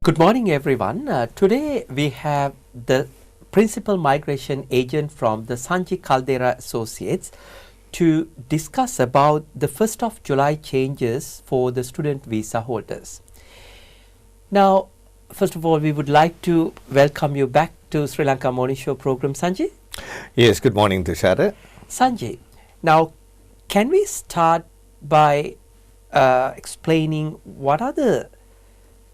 Good morning, everyone. Today we have the principal migration agent from the Sanji Caldera Associates to discuss about the 1st of July changes for the student visa holders. Now, first of all, we would like to welcome you back to Sri Lanka Morning Show program, Sanji. Yes, good morning, Tushara. Sanji, now can we start by explaining what are the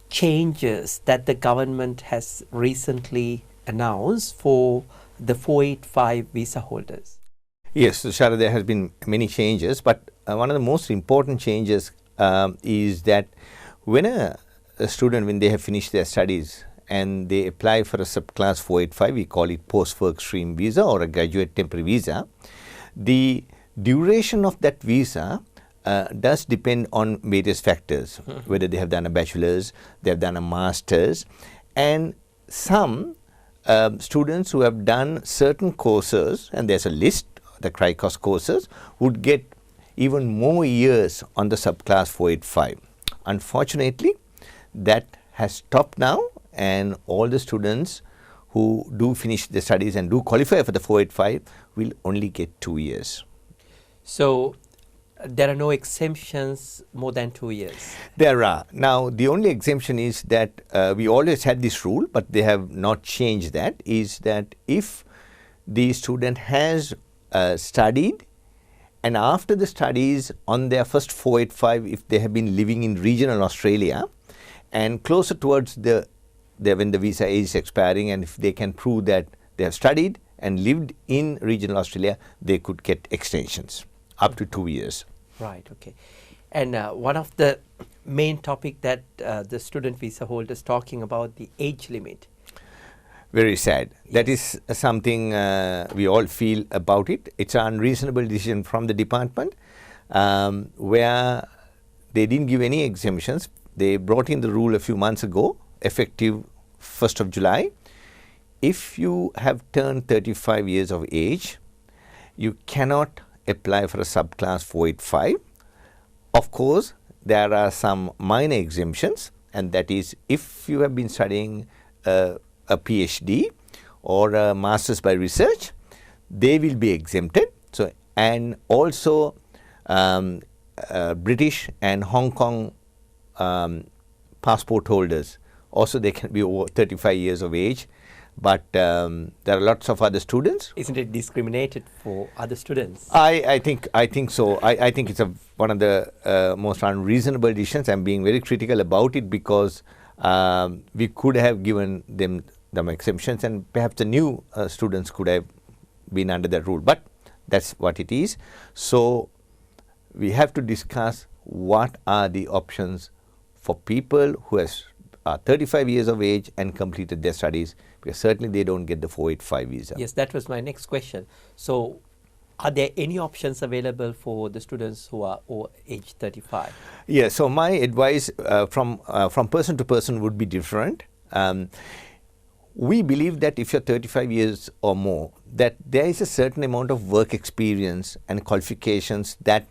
changes that the government has recently announced for the 485 visa holders? Yes, Tushara, there has been many changes, but one of the most important changes is that when a student, when they have finished their studies and they apply for a subclass 485, we call it post-work stream visa or a graduate temporary visa, the duration of that visa does depend on various factors, whether they have done a bachelor's, they have done a master's, and some students who have done certain courses, and there's a list, the CRICOS courses, would get even more years on the subclass 485. Unfortunately, that has stopped now, and all the students who do finish their studies and do qualify for the 485 will only get 2 years. So there are no exemptions more than 2 years? There are. Now, the only exemption is that we always had this rule, but they have not changed that, is that if the student has studied and after the studies on their first 485, if they have been living in regional Australia and closer towards when the visa is expiring, and if they can prove that they have studied and lived in regional Australia, they could get extensions up to 2 years. Right, okay. And one of the main topic that the student visa holders talking about, the age limit. Very sad. Yes. That is something we all feel about it. It's an unreasonable decision from the department where they didn't give any exemptions. They brought in the rule a few months ago, effective 1st of July. If you have turned 35 years of age, you cannot apply for a subclass 485. Of course, there are some minor exemptions, and that is if you have been studying a PhD or a master's by research, they will be exempted. So, and also British and Hong Kong passport holders, also they can be over 35 years of age. But there are lots of other students. Isn't it discriminated for other students? I think so. I think it's one of the most unreasonable decisions. I'm being very critical about it because we could have given them exemptions, and perhaps the new students could have been under that rule. But that's what it is. So we have to discuss what are the options for people who are 35 years of age and completed their studies, because certainly they don't get the 485 visa. Yes, that was my next question. So are there any options available for the students who are over age 35? Yes, so my advice from person to person would be different. We believe that if you're 35 years or more, that there is a certain amount of work experience and qualifications that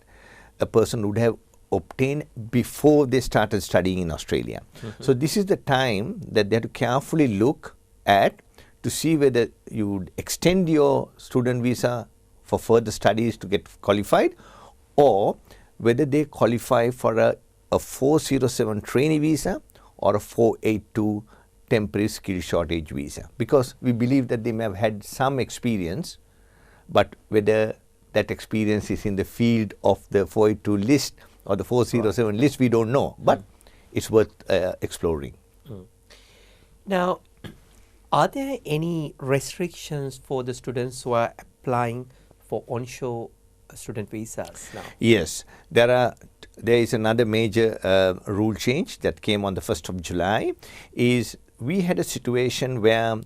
a person would have obtained before they started studying in Australia. So this is the time that they have to carefully look at to see whether you would extend your student visa for further studies to get qualified, or whether they qualify for a 407 trainee visa or a 482 temporary skill shortage visa, because we believe that they may have had some experience, but whether that experience is in the field of the 482 list or the 407 list, we don't know, but it's worth exploring. Now, are there any restrictions for the students who are applying for onshore student visas now? Yes, there is another major rule change that came on the 1st of July. Is we had a situation where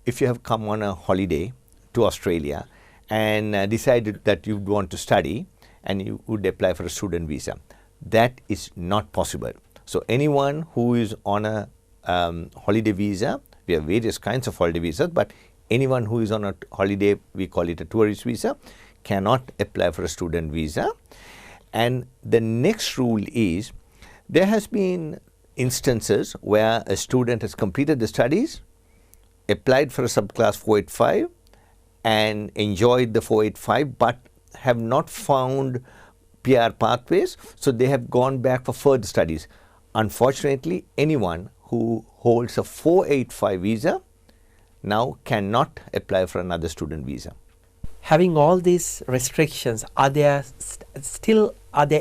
if you have come on a holiday to Australia and decided that you want to study and you would apply for a student visa, that is not possible. So anyone who is on a holiday visa, we have various kinds of holiday visas, but anyone who is on a holiday, we call it a tourist visa, cannot apply for a student visa. And the next rule is, there has been instances where a student has completed the studies, applied for a subclass 485 and enjoyed the 485 but have not found PR pathways, so they have gone back for further studies. Unfortunately, anyone who holds a 485 visa now cannot apply for another student visa. Having all these restrictions, are there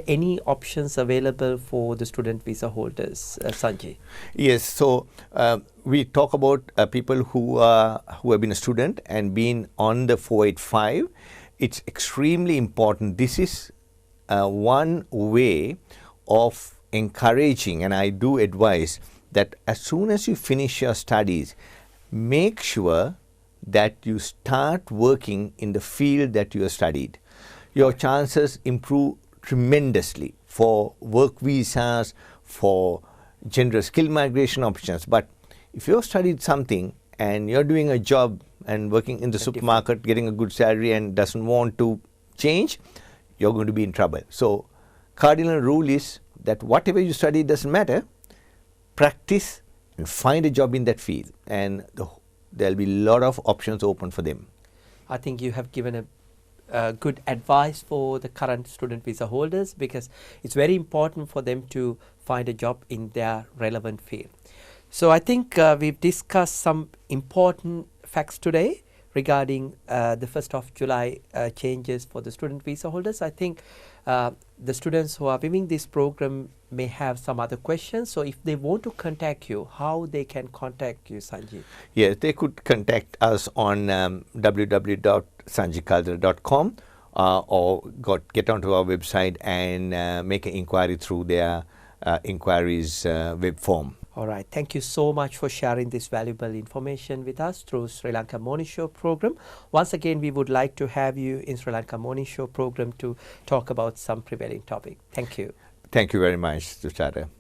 any options available for the student visa holders, Sanji? Yes, so we talk about people who have been a student and been on the 485. It's extremely important. This is one way of encouraging, and I do advise that as soon as you finish your studies, make sure that you start working in the field that you have studied. Your chances improve tremendously for work visas, for general skill migration options. But if you have studied something and you're doing a job and working in the supermarket, getting a good salary and doesn't want to change, you're going to be in trouble. So cardinal rule is that whatever you study doesn't matter. Practice and find a job in that field, and there'll be a lot of options open for them. I think you have given a good advice for the current student visa holders, because it's very important for them to find a job in their relevant field. So I think we've discussed some important facts today regarding the 1st of July changes for the student visa holders. I think the students who are viewing this program may have some other questions. So if they want to contact you, how they can contact you, Sanji? Yes, they could contact us on www.sanjicaldera.com or get onto our website and make an inquiry through their inquiries web form. All right. Thank you so much for sharing this valuable information with us through Sri Lanka Morning Show program. Once again, we would like to have you in Sri Lanka Morning Show program to talk about some prevailing topic. Thank you. Thank you very much, Tushara.